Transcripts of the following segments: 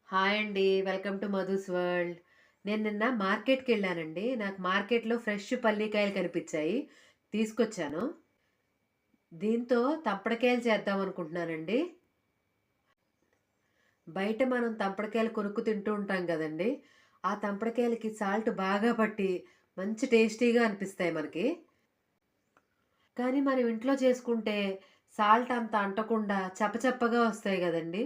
Hi అండి. Welcome to Madhu's world. నేను నిన్న మార్కెట్‌కెళ్ళానండి. నాకు మార్కెట్‌లో ఫ్రెష్ పల్లికాయలు కనిపించాయి. తీసుకొచ్చాను. దీంతో తప్పడకాయలు చేద్దాం అనుకుంటున్నానండి. బయట మనం తంపడకాయలు కొనుక్కు తింటూ ఉంటాం గదండీ! ఆ తంపడకాయలకి సాల్ట్ బాగా పట్టి మంచి టేస్టీగా అనిపిస్తాయి మనకి. కానీ మనం ఇంట్లో చేసుకుంటే సాల్ట్ అంత అంటకుండా చప్పచప్పగా వస్తాయి గదండీ!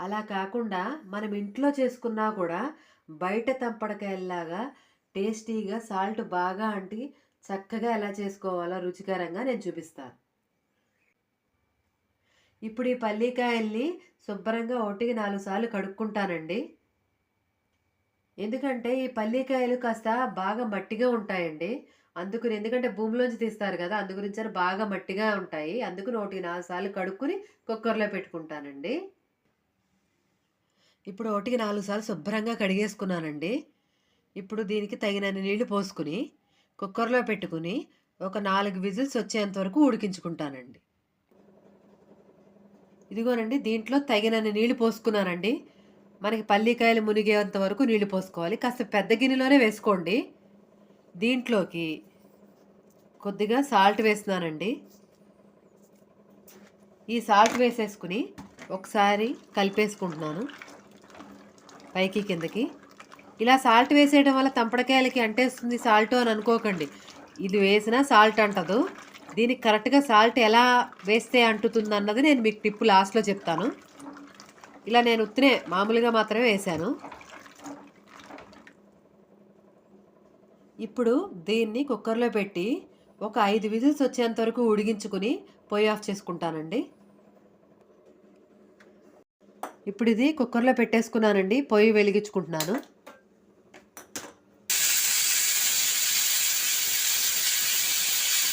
అలా కాకుండా మనం ఇంట్లో చేసుకున్నా కూడా బయట తంపడకాయల్లాగా టేస్టీగా సాల్ట్ బాగా అంటి చక్కగా ఎలా చేసుకోవాలో రుచికరంగా నేను చూపిస్తాను. ఇప్పుడు ఈ పల్లికాయల్ని శుభ్రంగా ఒకటికి 4 సార్లు కడుక్కుంటానండి. ఎందుకంటే ఈ పల్లికాయలు కాస్త బాగా మట్టిగా ఉంటాయండి. అందుకని ఎందుకంటే భూమిలోంచి తీస్తారు కదా! అందుగురించని బాగా మట్టిగా ఉంటాయి. అందుకని ఒకటికి 4 సార్లు కడుక్కొని కుక్కర్‌లో పెట్టుకుంటానండి. ఇప్పుడు ఒకటికి 4 సార్లు శుభ్రంగా కడిగేసుకున్నానండి. ఇప్పుడు దీనికి తగినన్ని నీళ్లు పోసుకొని, కుక్కర్‌లో పెట్టుకొని, ఒక 4 విజిల్స్ వచ్చేంత వరకు ఉడికించుకుంటానండి. ఇదిగోనండి దీంట్లో తగినన్ని నీళ్లు పోసుకున్నానండి. మనకి పల్లికాయలు మునిగేంత వరకు నీళ్లు పోసుకోవాలి. కాస్త పెద్ద గిన్నెలోనే వేసుకోండి. దీంట్లోకి కొద్దిగా సాల్ట్ వేస్తున్నానండి. ఈ సాల్ట్ వేసేసుకొని ఒకసారి కలిపేసుకుంటున్నాను పైకి కిందకి. ఇలా సాల్ట్ వేసేయడం వల్ల తంపడకాయలకి అంటేస్తుంది సాల్టు అని అనుకోకండి. ఇది వేసినా సాల్ట్ అంటదు. దీనికి కరెక్ట్‌గా సాల్ట్ ఎలా వేస్తే అంటుతుందన్నది నేను మీకు టిప్ లాస్ట్‌లో చెప్తాను. ఇలా నేను ఉత్తినే మామూలుగా మాత్రమే వేశాను. ఇప్పుడు దీన్ని కుక్కర్‌లో పెట్టి ఒక 5 విజిల్స్ వచ్చేంత వరకు ఉడిగించుకొని పొయ్యి ఆఫ్ చేసుకుంటానండి. ఇప్పుడు ఇది కుక్కర్‌లో పెట్టేసుకున్నానండి. పొయ్యి వెలిగించుకుంటున్నాను.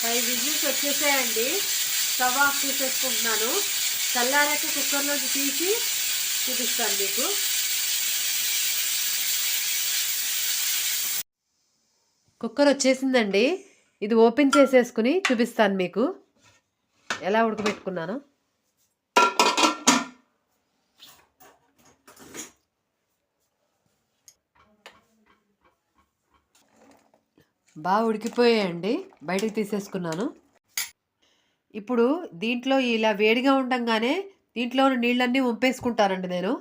5 విజిల్స్ వచ్చేసాయండి. స్టవ్ ఆఫ్ చేసేసుకుంటున్నాను. చల్లారాక కుక్కర్‌లోంచి తీసి చూపిస్తాను మీకు. కుక్కర్ వచ్చేసిందండి. ఇది ఓపెన్ చేసేసుకుని చూపిస్తాను మీకు ఎలా ఉడకబెట్టుకున్నానో. బాగా ఉడికిపోయాయండి. బయటకు తీసేసుకున్నాను. ఇప్పుడు దీంట్లో ఇలా వేడిగా ఉండంగానే దీంట్లో ఉన్న నీళ్ళన్నీ వంపేసుకుంటానండి నేను.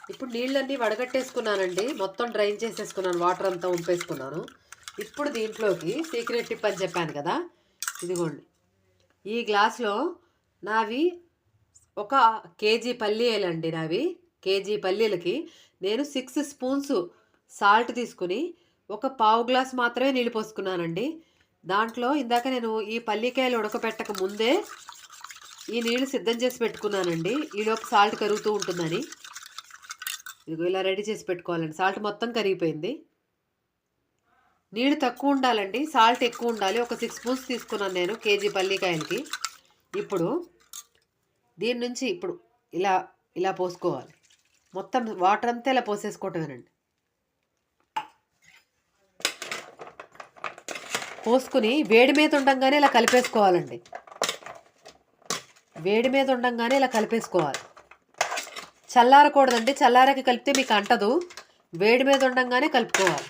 ఇప్పుడు నీళ్ళన్నీ వడగట్టేసుకున్నానండి. మొత్తం డ్రైన్ చేసేసుకున్నాను. వాటర్ అంతా వంపేసుకున్నాను. ఇప్పుడు దీంట్లోకి సీక్రెట్ టిప్ అని చెప్పాను కదా! ఇదిగోండి. ఈ గ్లాస్‌లో నావి ఒక కేజీ పల్లీలండి నావి. కేజీ పల్లీలకి నేను 6 స్పూన్స్ సాల్ట్ తీసుకొని ఒక పావు గ్లాస్ మాత్రమే నీళ్ళు పోసుకున్నానండి. దాంట్లో ఇందాక నేను ఈ పల్లికాయలు ఉడకపెట్టక ముందే ఈ నీళ్లు సిద్ధం చేసి పెట్టుకున్నానండి. ఈలోపు సాల్ట్ కరుగుతూ ఉంటుందని. ఇదిగో ఇలా రెడీ చేసి పెట్టుకోవాలండి. సాల్ట్ మొత్తం కరిగిపోయింది. నీళ్ళు తక్కువ ఉండాలండి. సాల్ట్ ఎక్కువ ఉండాలి. ఒక 6 స్పూన్స్ తీసుకున్నాను నేను కేజీ పల్లికాయలకి. ఇప్పుడు దీని నుంచి ఇప్పుడు ఇలా ఇలా పోసుకోవాలి. మొత్తం వాటర్ అంతా ఇలా పోసేసుకోవటమేనండి. పోసుకుని వేడి మీద ఉండంగానే ఇలా కలిపేసుకోవాలండి. వేడి మీద ఉండంగానే ఇలా కలిపేసుకోవాలి. చల్లారకూడదండి. చల్లారాక కలిపితే మీకు అంటదు. వేడి మీద ఉండంగానే కలుపుకోవాలి.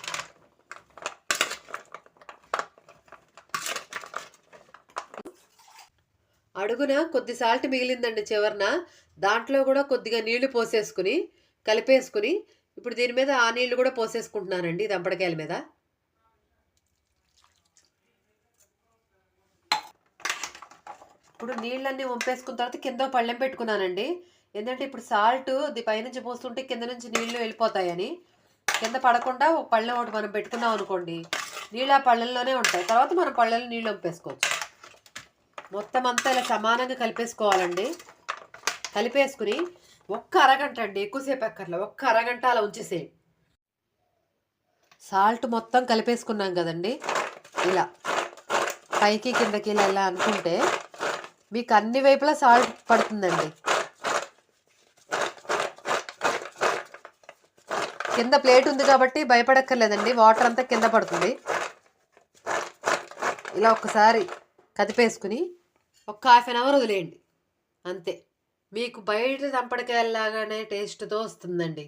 అడుగున కొద్ది సాల్ట్ మిగిలిందండి చివరన. దాంట్లో కూడా కొద్దిగా నీళ్లు పోసేసుకుని కలిపేసుకుని ఇప్పుడు దీని మీద ఆ నీళ్లు కూడా పోసేసుకుంటున్నానండి దంపడకాయల మీద. ఇప్పుడు నీళ్ళన్నీ వంపేసుకున్న తర్వాత కింద పళ్ళెం పెట్టుకున్నానండి. ఎందుకంటే ఇప్పుడు సాల్ట్ పైనుంచి పోస్తుంటే కింద నుంచి నీళ్లు వెళ్ళిపోతాయని. కింద పడకుండా ఒక పళ్ళెం ఒకటి మనం పెట్టుకున్నాం అనుకోండి, నీళ్ళు ఆ పళ్ళెంలోనే ఉంటాయి. తర్వాత మనం పళ్ళెంలో నీళ్ళు వంపేసుకోవచ్చు. మొత్తం అంతా ఇలా సమానంగా కలిపేసుకోవాలండి. కలిపేసుకుని ఒక్క అరగంట అండి, ఎక్కువసేపు ఎక్కర్లో, ఒక్క అరగంట అలా ఉంచేసేయండి. సాల్ట్ మొత్తం కలిపేసుకున్నాం కదండి. ఇలా పైకి కిందకి ఇలా ఇలా అనుకుంటే మీకు అన్ని వైపులా సాల్ట్ పడుతుందండి. కింద ప్లేట్ ఉంది కాబట్టి భయపడక్కర్లేదండి. వాటర్ అంతా కింద పడుతుంది. ఇలా ఒక్కసారి కదిపేసుకుని ఒక హాఫ్ అన్ అవర్ వదిలేయండి. అంతే. మీకు బయట తంపడికాయలాగానే టేస్ట్తో వస్తుందండి.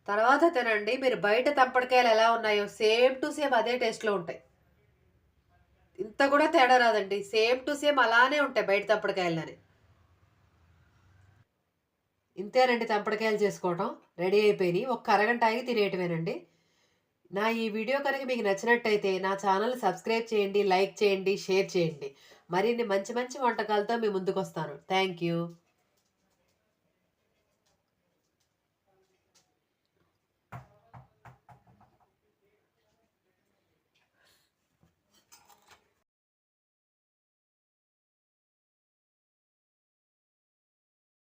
తర్వాత తినండి, మీరు బయట తంపడికాయలు ఎలా ఉన్నాయో సేమ్ టు సేమ్ అదే టేస్ట్లో ఉంటాయి. ఇంత కూడా తేడా రాదండి, సేమ్ టు సేమ్ అలానే ఉంటాయి బయట తంపడికాయలని. ఇంతేనండి, తంపడికాయలు చేసుకోవటం రెడీ అయిపోయినాయి. ఒక్క అరగంట ఆగి తినేయటమేనండి. నా ఈ వీడియో కనుక మీకు నచ్చినట్టయితే నా ఛానల్ సబ్స్క్రైబ్ చేయండి, లైక్ చేయండి, షేర్ చేయండి. మరిన్ని మంచి మంచి వంటకాలతో మీ ముందుకు వస్తాను. Thank you.